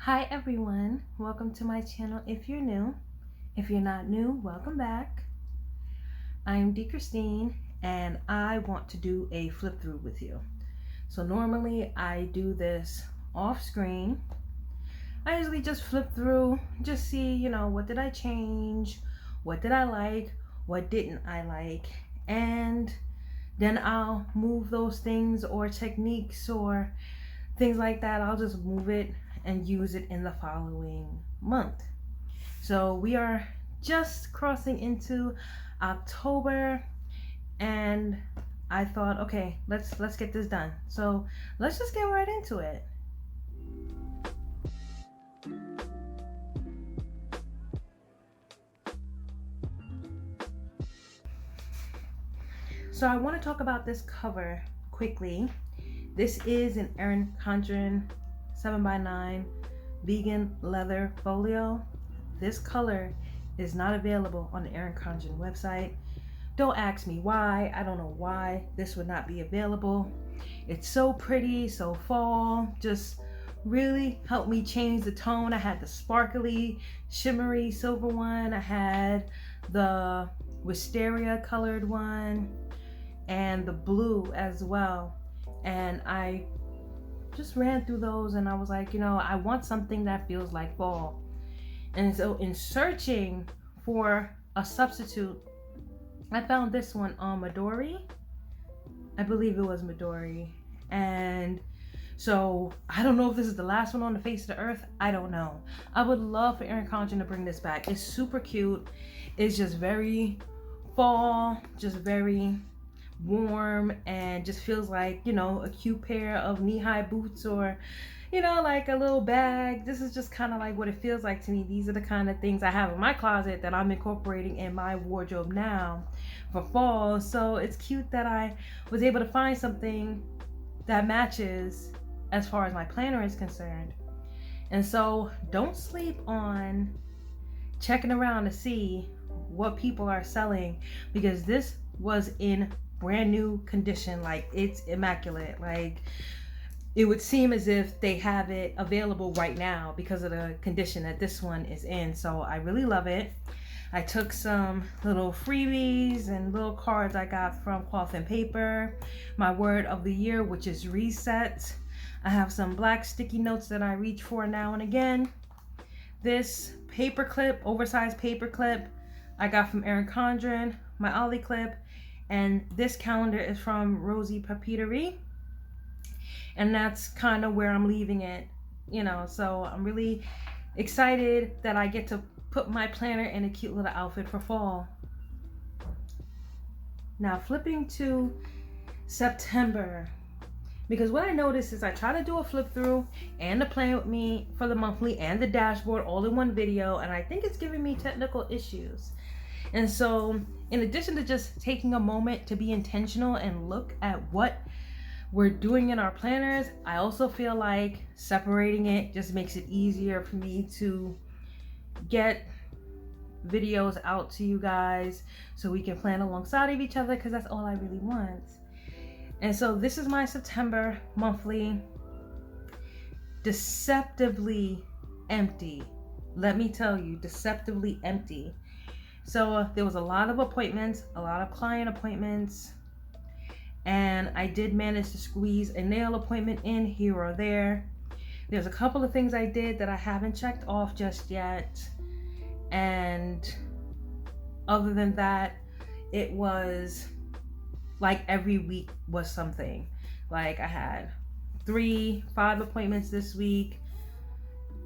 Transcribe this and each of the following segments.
Hi everyone, welcome to my channel if you're new. If you're not new, welcome back. I'm Dee Christine and I want to do a flip through with you. So normally I do this off screen. I usually just flip through, just see, what did I change? What did I like? What didn't I like? And then I'll move those things or techniques or things like that. I'll just move it and use it in the following month. So we are just crossing into October and I thought, okay, let's get this done. So let's just get right into it. So I want to talk about this cover quickly. This is an Erin Condren 7x9 vegan leather folio. This color is not available on the Erin Condren website. Don't ask me why. I don't know why this would not be available. It's so pretty, so fall, just really helped me change the tone. I had the sparkly, shimmery silver one. I had the wisteria colored one and the blue as well. And I just ran through those and I was like, I want something that feels like fall. And so in searching for a substitute, I found this one on Midori. I believe it was Midori. And so I don't know if this is the last one on the face of the earth. I don't know. I would love for Erin Condren to bring this back. It's super cute. It's just very fall, just very warm, and just feels like, a cute pair of knee-high boots or, like a little bag. This is just kind of like what it feels like to me. These are the kind of things I have in my closet that I'm incorporating in my wardrobe now for fall. So it's cute that I was able to find something that matches as far as my planner is concerned. And so don't sleep on checking around to see what people are selling, because this was in brand new condition. Like, it's immaculate. Like, it would seem as if they have it available right now because of the condition that this one is in. So I really love it. I took some little freebies and little cards I got from Cloth and Paper. My word of the year, which is reset. I have some black sticky notes that I reach for now and again. This paper clip, oversized paper clip, I got from Erin Condren. My Ollie clip. And this calendar is from Rosie Papeterie. And that's kind of where I'm leaving it, so I'm really excited that I get to put my planner in a cute little outfit for fall. Now flipping to September, because what I noticed is I try to do a flip through and the plan with me for the monthly and the dashboard all in one video, and I think it's giving me technical issues. And so in addition to just taking a moment to be intentional and look at what we're doing in our planners, I also feel like separating it just makes it easier for me to get videos out to you guys so we can plan alongside of each other, because that's all I really want. And so this is my September monthly. Deceptively empty. Let me tell you, deceptively empty. So there was a lot of appointments, a lot of client appointments, and I did manage to squeeze a nail appointment in here or there. There's a couple of things I did that I haven't checked off just yet. And other than that, it was like every week was something. Like I had 5 appointments this week,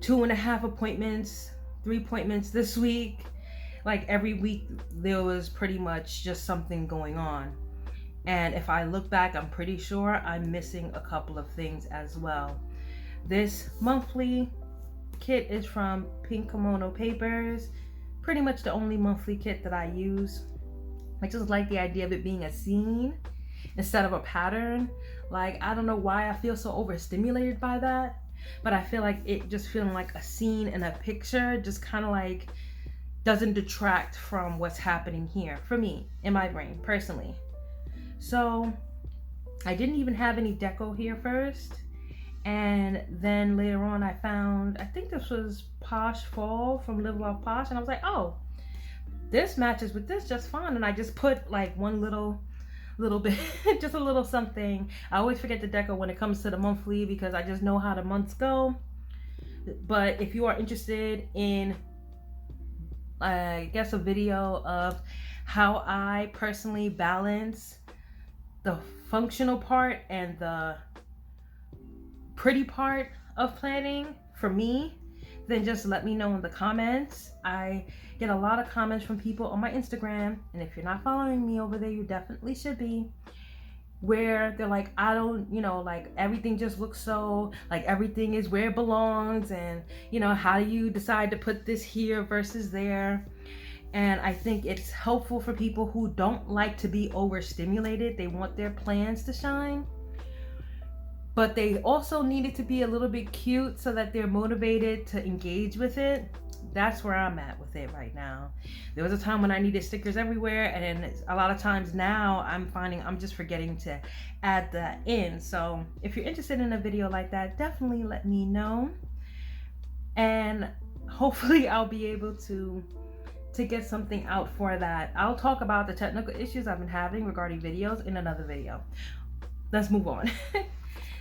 2.5 appointments, 3 appointments this week. Like every week there was pretty much just something going on. And if I look back, I'm pretty sure I'm missing a couple of things as well. This monthly kit is from Pink Kimono Papers. Pretty much the only monthly kit that I use. I just like the idea of it being a scene instead of a pattern. Like, I don't know why I feel so overstimulated by that, but I feel like it just feeling like a scene in a picture just kind of like doesn't detract from what's happening here for me in my brain personally. So I didn't even have any deco here first, And then later on I found, I think this was Posh Fall from Live Love Posh, and I was like, oh, this matches with this just fine. And I just put like one little bit, just a little something. I always forget to deco when it comes to the monthly because I just know how the months go. But if you are interested in, I guess, a video of how I personally balance the functional part and the pretty part of planning for me, then just let me know in the comments. I get a lot of comments from people on my Instagram, and if you're not following me over there, you definitely should be, where they're like, I don't, like everything just looks so, like everything is where it belongs, and how do you decide to put this here versus there? And I think it's helpful for people who don't like to be overstimulated. They want their plans to shine, but they also need it to be a little bit cute so that they're motivated to engage with it. That's where I'm at with it right now. There was a time when I needed stickers everywhere, and then a lot of times now I'm finding I'm just forgetting to add that in. So if you're interested in a video like that, definitely let me know, and hopefully I'll be able to get something out for that. I'll talk about the technical issues I've been having regarding videos in another video. Let's move on.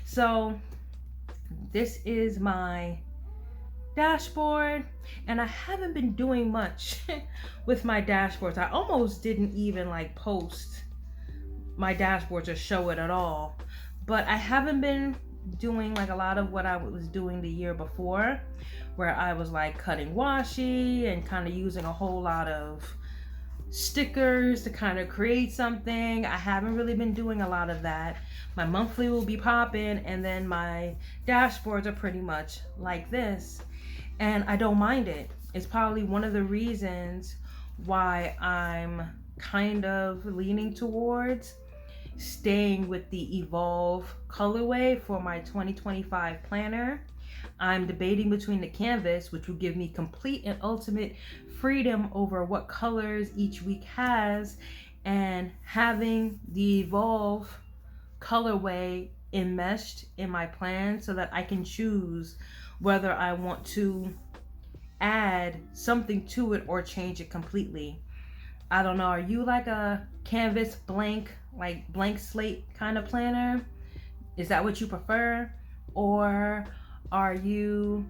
So this is my dashboard, and I haven't been doing much with my dashboards. I almost didn't even like post my dashboards or show it at all, but I haven't been doing like a lot of what I was doing the year before, where I was like cutting washi and kind of using a whole lot of stickers to kind of create something. I haven't really been doing a lot of that. My monthly will be popping, and then my dashboards are pretty much like this, and I don't mind it. It's probably one of the reasons why I'm kind of leaning towards staying with the Evolve colorway for my 2025 planner. I'm debating between the canvas, which will give me complete and ultimate freedom over what colors each week has, and having the Evolve colorway enmeshed in my plan so that I can choose whether I want to add something to it or change it completely. I don't know, are you like a canvas blank slate kind of planner? Is that what you prefer? Or are you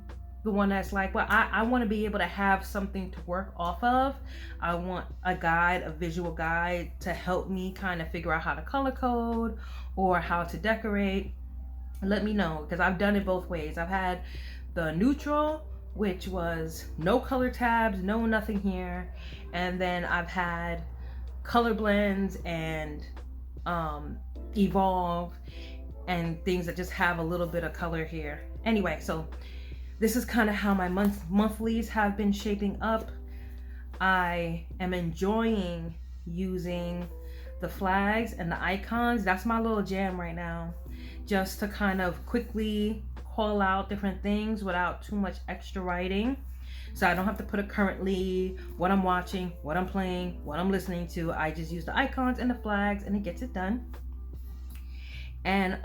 the one that's like, well, I want to be able to have something to work off of. I want a guide, a visual guide to help me kind of figure out how to color code or how to decorate. Let me know, because I've done it both ways. I've had the neutral, which was no color tabs, no nothing here. And then I've had color blends and Evolve and things that just have a little bit of color here. Anyway, so this is kind of how my monthlies have been shaping up. I am enjoying using the flags and the icons. That's my little jam right now, just to kind of quickly call out different things without too much extra writing. So I don't have to put a currently, what I'm watching, what I'm playing, what I'm listening to. I just use the icons and the flags and it gets it done. And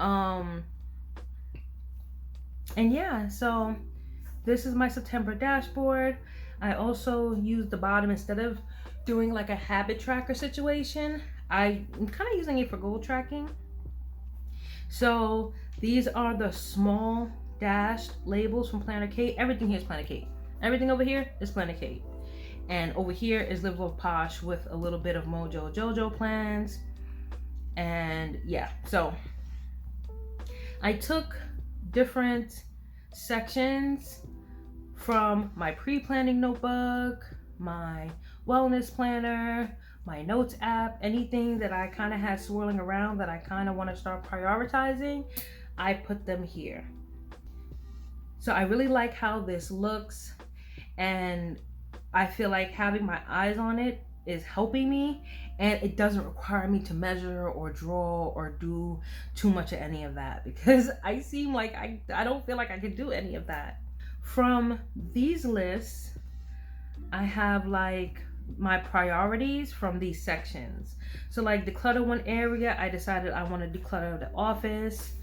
yeah, so this is my September dashboard. I also use the bottom, instead of doing like a habit tracker situation, I'm kind of using it for goal tracking. So these are the small dashed labels from Planner Kate. Everything here is Planner Kate. Everything over here is Planner Kate. And over here is Live Love Posh with a little bit of Mojo Jojo plans. And yeah, so I took different sections from my pre-planning notebook, my wellness planner, my notes app, anything that I kind of had swirling around that I kind of want to start prioritizing, I put them here. So I really like how this looks, and I feel like having my eyes on it is helping me, and it doesn't require me to measure or draw or do too much of any of that, because I seem like I don't feel like I could do any of that. From these lists, I have like my priorities from these sections. So like declutter one area, I decided I want to declutter the office.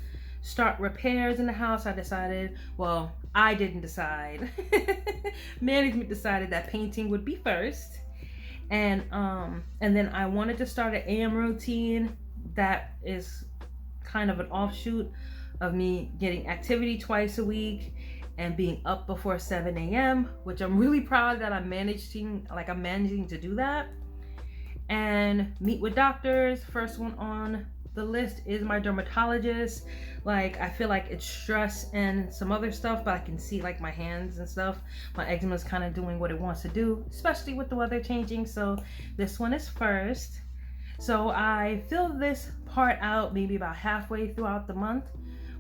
start repairs in the house, I decided, well, I didn't decide. Management decided that painting would be first. And then I wanted to start an AM routine that is kind of an offshoot of me getting activity twice a week and being up before 7 a.m., which I'm really proud that I'm managing to do that. And meet with doctors. First one on the list is my dermatologist. Like, I feel like it's stress and some other stuff, but I can see like my hands and stuff. My eczema is kind of doing what it wants to do, especially with the weather changing. So this one is first. So I fill this part out maybe about halfway throughout the month.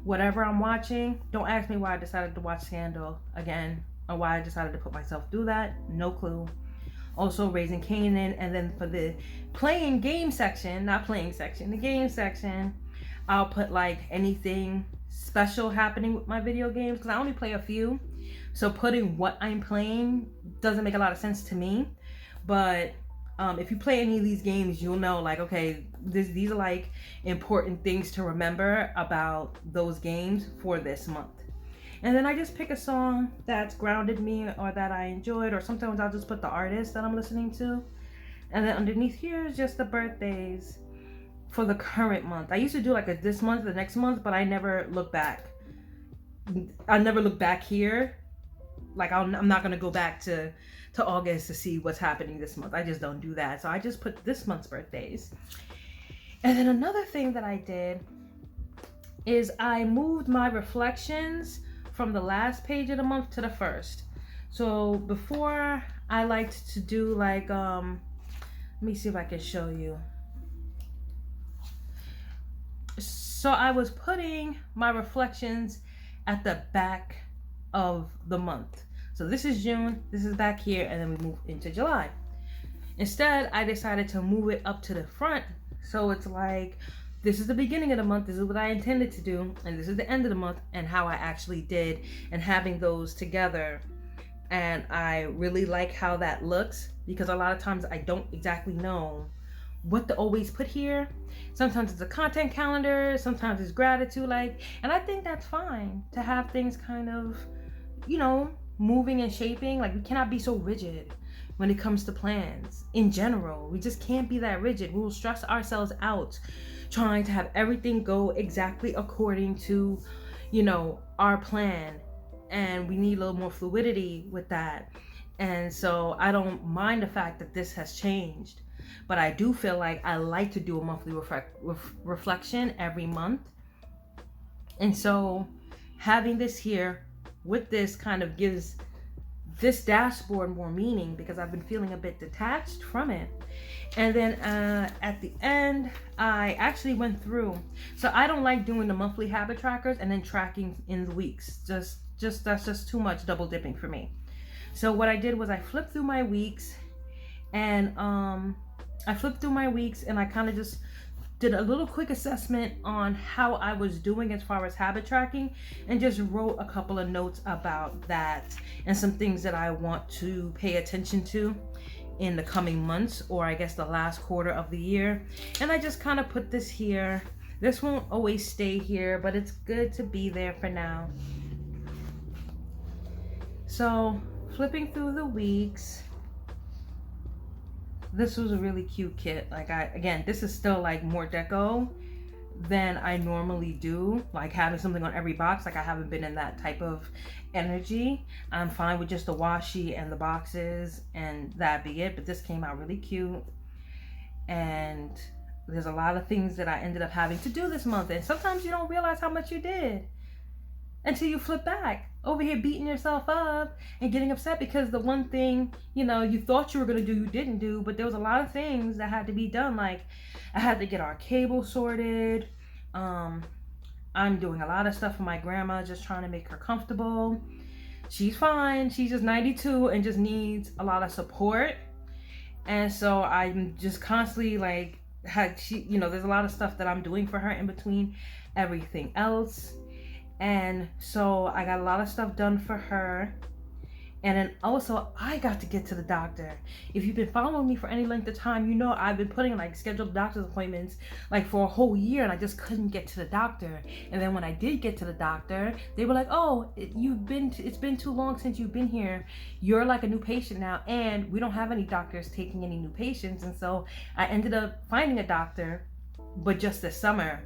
Whatever I'm watching, don't ask me why I decided to watch Scandal again or why I decided to put myself through that. No clue. Also Raising Kanan, and then for the the game section, I'll put like anything special happening with my video games, because I only play a few. So putting what I'm playing doesn't make a lot of sense to me. But if you play any of these games, you'll know like, okay, these are like important things to remember about those games for this month. And then I just pick a song that's grounded me or that I enjoyed, or sometimes I'll just put the artist that I'm listening to. And then underneath here is just the birthdays for the current month. I used to do like a this month, the next month, but I never look back. I never look back here. Like I'm not gonna go back to August to see what's happening this month. I just don't do that. So I just put this month's birthdays. And then another thing that I did is I moved my reflections from the last page of the month to the first. So before, I liked to do like, let me see if I can show you. So I was putting my reflections at the back of the month. So this is June, this is back here, and then we move into July. Instead, I decided to move it up to the front. So it's like, this is the beginning of the month, this is what I intended to do, and this is the end of the month and how I actually did, and having those together. And I really like how that looks, because a lot of times I don't exactly know what to always put here. Sometimes it's a content calendar, sometimes it's gratitude, like, and I think that's fine to have things kind of, you know, moving and shaping. Like, we cannot be so rigid when it comes to plans in general. We just can't be that rigid. We will stress ourselves out trying to have everything go exactly according to, you know, our plan. And we need a little more fluidity with that. And so I don't mind the fact that this has changed, but I do feel like I like to do a monthly reflection every month. And so having this here with this kind of gives this dashboard more meaning, because I've been feeling a bit detached from it. And then at the end, I actually went through. So I don't like doing the monthly habit trackers and then tracking in the weeks. Just that's just too much double dipping for me. So what I did was I flipped through my weeks, and I kind of just did a little quick assessment on how I was doing as far as habit tracking, and just wrote a couple of notes about that and some things that I want to pay attention to in the coming months, or I guess the last quarter of the year. And I just kind of put this here. This won't always stay here, but it's good to be there for now. So flipping through the weeks, this was a really cute kit. Like, again, this is still like more deco than I normally do, like having something on every box. Like, I haven't been in that type of energy. I'm fine with just the washi and the boxes and that be it, but this came out really cute. And there's a lot of things that I ended up having to do this month, and sometimes you don't realize how much you did until you flip back over here beating yourself up and getting upset because the one thing, you know, you thought you were going to do, you didn't do. But there was a lot of things that had to be done. Like, I had to get our cable sorted. I'm doing a lot of stuff for my grandma, just trying to make her comfortable. She's fine. She's just 92 and just needs a lot of support. And so I'm just constantly like, there's a lot of stuff that I'm doing for her in between everything else. And so I got a lot of stuff done for her. And then also, I got to get to the doctor. If you've been following me for any length of time, you know I've been putting like scheduled doctor's appointments like for a whole year, and I just couldn't get to the doctor. And then when I did get to the doctor, they were like, "Oh, it's been too long since you've been here. You're like a new patient now, and we don't have any doctors taking any new patients." And so I ended up finding a doctor, but just this summer.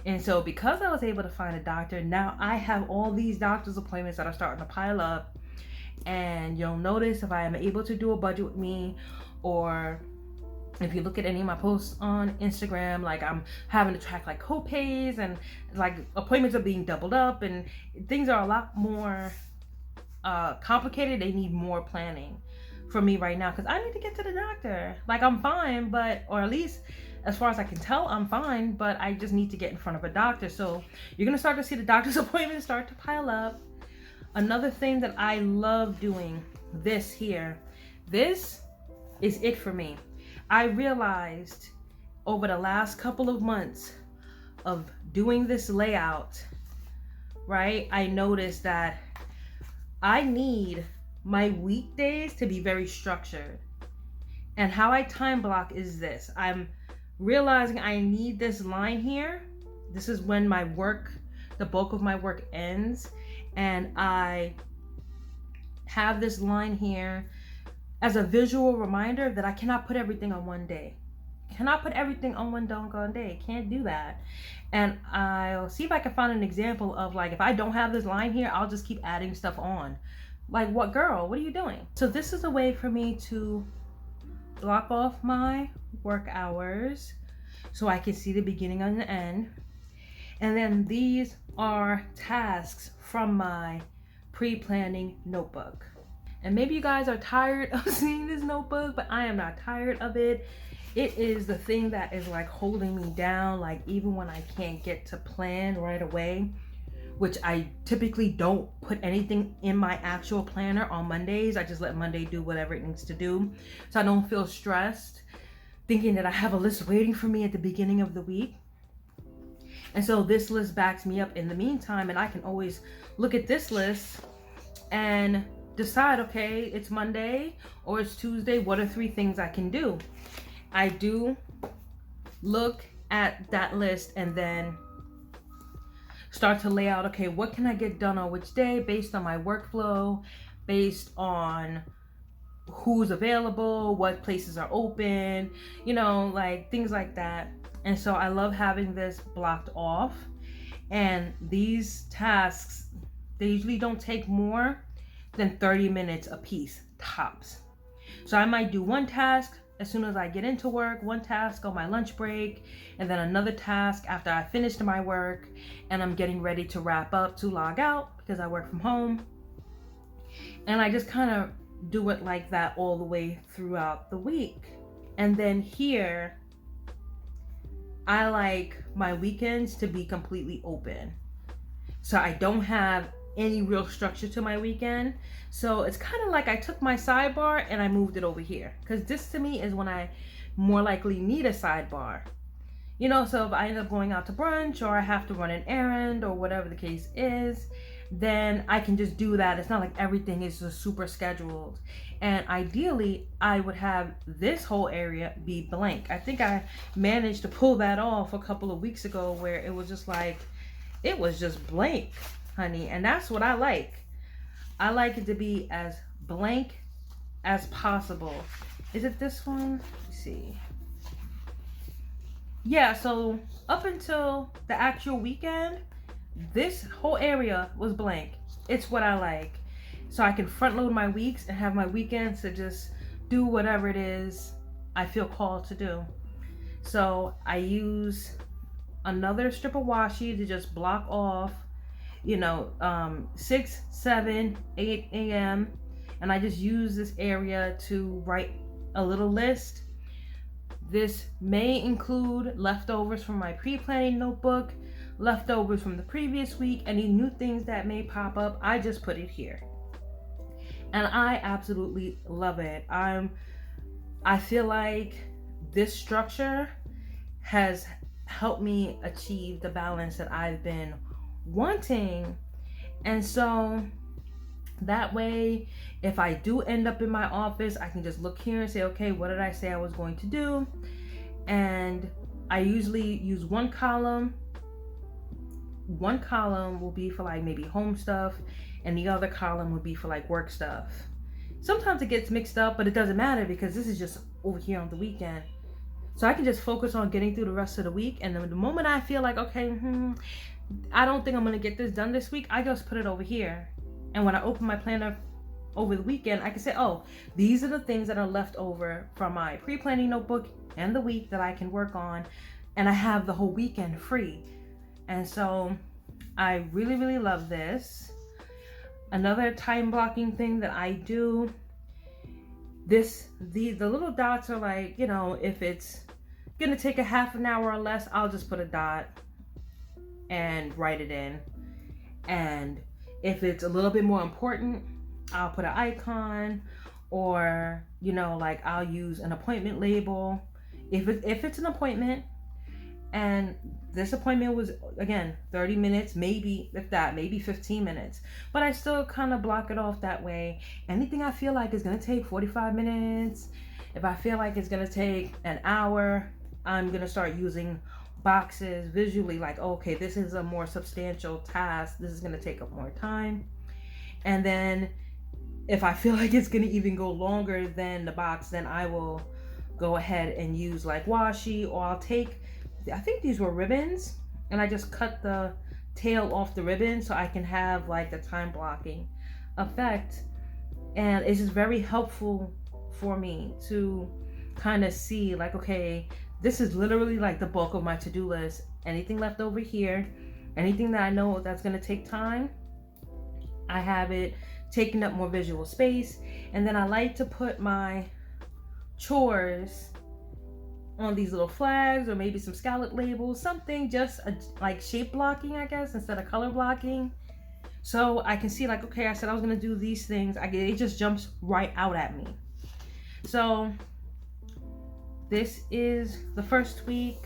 And so because I was able to find a doctor, now I have all these doctor's appointments that are starting to pile up. And you'll notice if I am able to do a budget with me, or if you look at any of my posts on Instagram, like I'm having to track like co-pays, and like appointments are being doubled up, and things are a lot more complicated. They need more planning for me right now because I need to get to the doctor. Like I'm fine, but, or at least as far as I can tell, I'm fine, but I just need to get in front of a doctor. So you're gonna start to see the doctor's appointments start to pile up. Another thing that I love doing, this here, this is it for me. I realized over the last couple of months of doing this layout, right? I noticed that I need my weekdays to be very structured. And how I time block is this. I'm realizing I need this line here. This is when my work, the bulk of my work ends. And I have this line here as a visual reminder that I cannot put everything on one day. Cannot put everything on one doggone day. Can't do that. And I'll see if I can find an example of like, if I don't have this line here, I'll just keep adding stuff on. Like, what girl? What are you doing? So this is a way for me to block off my work hours so I can see the beginning and the end. And then these are tasks from my pre-planning notebook. And maybe you guys are tired of seeing this notebook, but I am not tired of it. It is the thing that is like holding me down, like even when I can't get to plan right away, which I typically don't put anything in my actual planner on Mondays. I just let Monday do whatever it needs to do. So I don't feel stressed thinking that I have a list waiting for me at the beginning of the week. And so this list backs me up in the meantime, and I can always look at this list and decide, okay, it's Monday or it's Tuesday. What are 3 things I can do? I do look at that list and then start to lay out, okay, what can I get done on which day based on my workflow, based on who's available, what places are open, you know, like things like that. And so I love having this blocked off. And these tasks, they usually don't take more than 30 minutes a piece, tops. So I might do one task as soon as I get into work, one task on my lunch break, and then another task after I finished my work and I'm getting ready to wrap up to log out because I work from home. And I just kind of do it like that all the way throughout the week. And then here, I like my weekends to be completely open. So I don't have any real structure to my weekend. So it's kind of like I took my sidebar and I moved it over here. Because this to me is when I more likely need a sidebar. You know, so if I end up going out to brunch or I have to run an errand or whatever the case is, then I can just do that. It's not like everything is just super scheduled. And ideally, I would have this whole area be blank. I think I managed to pull that off a couple of weeks ago where it was just like, it was just blank, honey. And that's what I like. I like it to be as blank as possible. Is it this one? Let's see. Yeah, so up until the actual weekend, this whole area was blank. It's what I like. So I can front load my weeks and have my weekends to just do whatever it is I feel called to do. So I use another strip of washi to just block off, 6, 7, 8 a.m. And I just use this area to write a little list. This may include leftovers from my pre-planning notebook, leftovers from the previous week, any new things that may pop up. I just put it here. And I absolutely love it. I feel like this structure has helped me achieve the balance that I've been wanting. And so That way, if I do end up in my office, I can just look here and say, okay, what did I say I was going to do? And I usually use one column. One column will be for like maybe home stuff, and the other column would be for like work stuff. Sometimes it gets mixed up, but it doesn't matter because this is just over here on the weekend. So I can just focus on getting through the rest of the week. And then the moment I feel like, okay, I don't think I'm going to get this done this week, I just put it over here. And when I open my planner over the weekend, I can say, oh, these are the things that are left over from my pre-planning notebook and the week that I can work on. And I have the whole weekend free. And so I really, really love this. Another time blocking thing that I do, the little dots are like, you know, if it's gonna take a half an hour or less, I'll just put a dot and write it in. And if it's a little bit more important, I'll put an icon, or, you know, like I'll use an appointment label. If it's an appointment, and this appointment was, again, 30 minutes, maybe, if that, maybe 15 minutes. But I still kind of block it off that way. Anything I feel like is going to take 45 minutes, if I feel like it's going to take an hour, I'm going to start using boxes visually, like, okay, this is a more substantial task. This is going to take up more time. And then if I feel like it's going to even go longer than the box, then I will go ahead and use like washi, or I'll take, I think these were ribbons, and I just cut the tail off the ribbon so I can have like the time blocking effect. And it's just very helpful for me to kind of see like, okay, this is literally like the bulk of my to-do list. Anything left over here, anything that I know that's going to take time, I have it taking up more visual space. And then I like to put my chores on these little flags, or maybe some scallop labels, something just like shape blocking, I guess, instead of color blocking. So I can see like, okay, I said I was going to do these things. It just jumps right out at me. So this is the first week.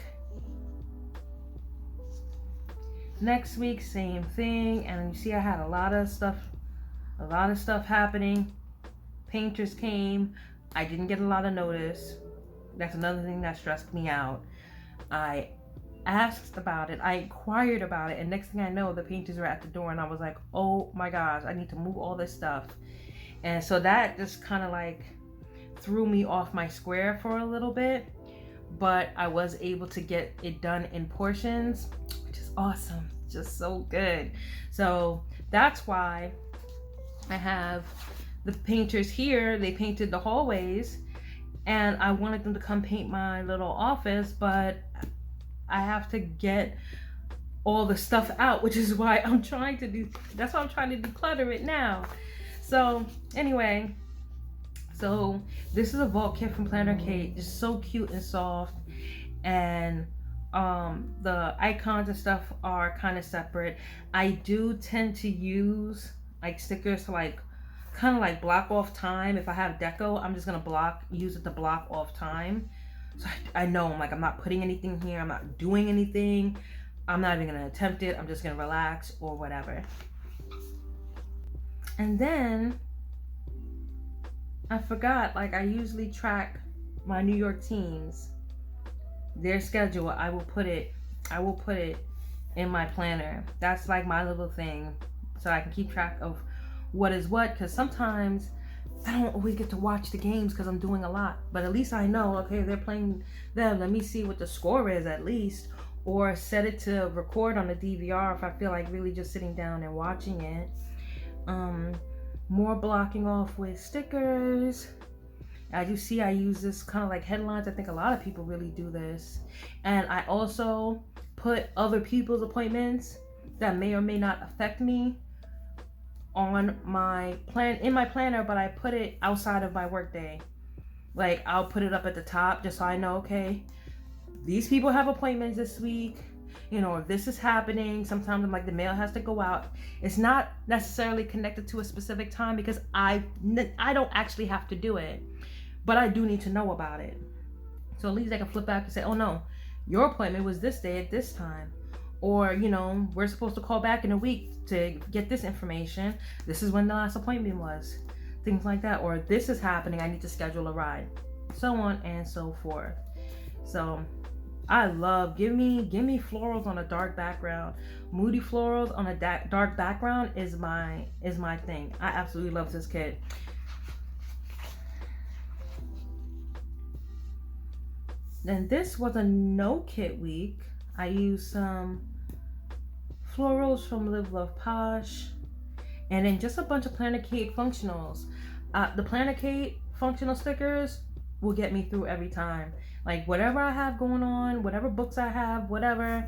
Next week, same thing. And you see I had a lot of stuff happening. Painters came. I didn't get a lot of notice. That's another thing that stressed me out. I asked about it. I inquired about it. And next thing I know, the painters were at the door. And I was like, oh my gosh, I need to move all this stuff. And so that just kind of like threw me off my square for a little bit. But I was able to get it done in portions, which is awesome. Just so good. So that's why I have the painters here. They painted the hallways. And I wanted them to come paint my little office, but I have to get all the stuff out, which is why that's why I'm trying to declutter it now. So anyway, so this is a vault kit from Planner Kate, just so cute and soft. And the icons and stuff are kind of separate. I do tend to use like stickers to like kind of like block off time. If I have deco, I'm just gonna use it to block off time. So I know I'm not putting anything here, I'm not doing anything, I'm not even gonna attempt it, I'm just gonna relax or whatever. And then I forgot, like I usually track my New York teams, their schedule. I will put it in my planner. That's like my little thing, so I can keep track of what is what, because sometimes I don't always get to watch the games because I'm doing a lot. But at least I know, okay, they're playing them. Let me see what the score is at least. Or set it to record on the DVR if I feel like really just sitting down and watching it. More blocking off with stickers. As you see, I use this kind of like headlines. I think a lot of people really do this. And I also put other people's appointments that may or may not affect me on my in my planner, but I put it outside of my work day. Like I'll put it up at the top just so I know, okay, these people have appointments this week, you know, if this is happening. Sometimes I'm like, the mail has to go out. It's not necessarily connected to a specific time because I don't actually have to do it, but I do need to know about it. So at least I can flip back and say, oh no, your appointment was this day at this time. or you know, we're supposed to call back in a week to get this information. This is when the last appointment was. Things like that. Or this is happening, I need to schedule a ride. So on and so forth. So I love, give me florals on a dark background. Moody florals on a dark background is my thing. I absolutely love this kit. Then this was a no kit week. I used some florals from Live Love Posh, and then just a bunch of Planner Kate functionals. The Planner Kate functional stickers will get me through every time. Like whatever I have going on, whatever books I have, whatever,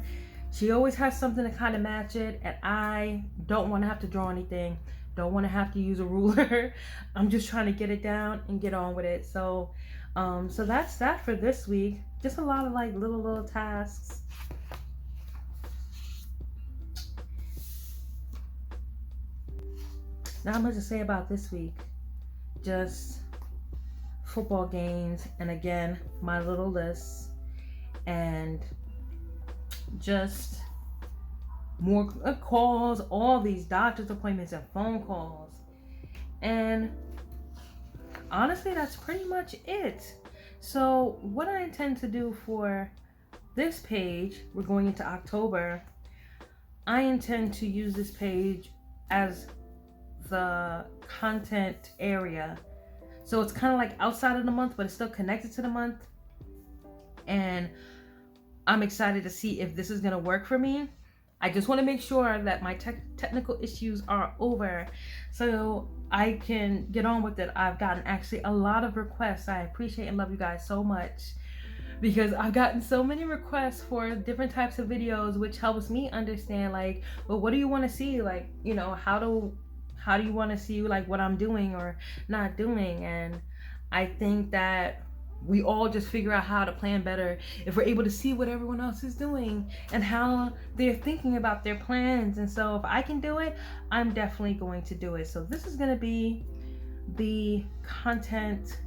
she always has something to kind of match it, and I don't want to have to draw anything, don't want to have to use a ruler. I'm just trying to get it down and get on with it. So so that's that for this week. Just a lot of like little tasks. Not much to say about this week. Just football games, and again, my little lists, and just more calls, all these doctor's appointments and phone calls. And honestly, that's pretty much it. So what I intend to do for this page, we're going into October, I intend to use this page as the content area. So it's kind of like outside of the month, but it's still connected to the month. And I'm excited to see if this is going to work for me. I just want to make sure that my technical issues are over so I can get on with it. I've gotten actually a lot of requests. I appreciate and love you guys so much, because I've gotten so many requests for different types of videos, which helps me understand, like, well, what do you want to see? Like, you know, how do you want to see like what I'm doing or not doing? And I think that we all just figure out how to plan better if we're able to see what everyone else is doing and how they're thinking about their plans. And so if I can do it, I'm definitely going to do it. So this is going to be the content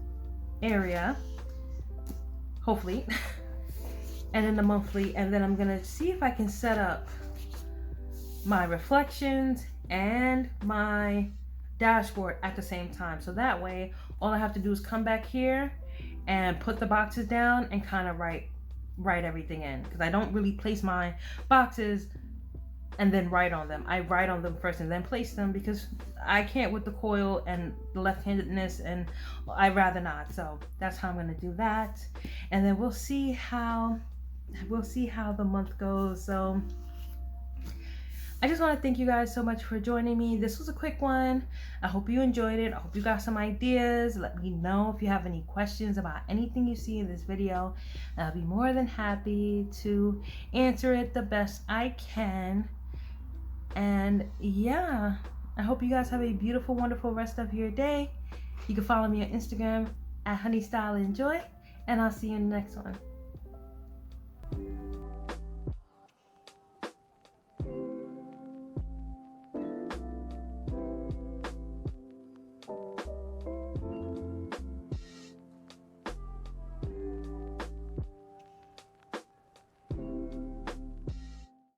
area, hopefully, and then the monthly. And then I'm going to see if I can set up my reflections and my dashboard at the same time. So that way, all I have to do is come back here and put the boxes down and kind of write everything in, because I don't really place my boxes and then write on them. I write on them first and then place them, because I can't with the coil and the left-handedness, and I'd rather not. So that's how I'm going to do that, and then we'll see how the month goes. So I just want to thank you guys so much for joining me. This was a quick one. I hope you enjoyed it. I hope you got some ideas. Let me know if you have any questions about anything you see in this video. I'll be more than happy to answer it the best I can. And yeah, I hope you guys have a beautiful, wonderful rest of your day. You can follow me on Instagram at HoneyStyleEnjoy, and I'll see you in the next one.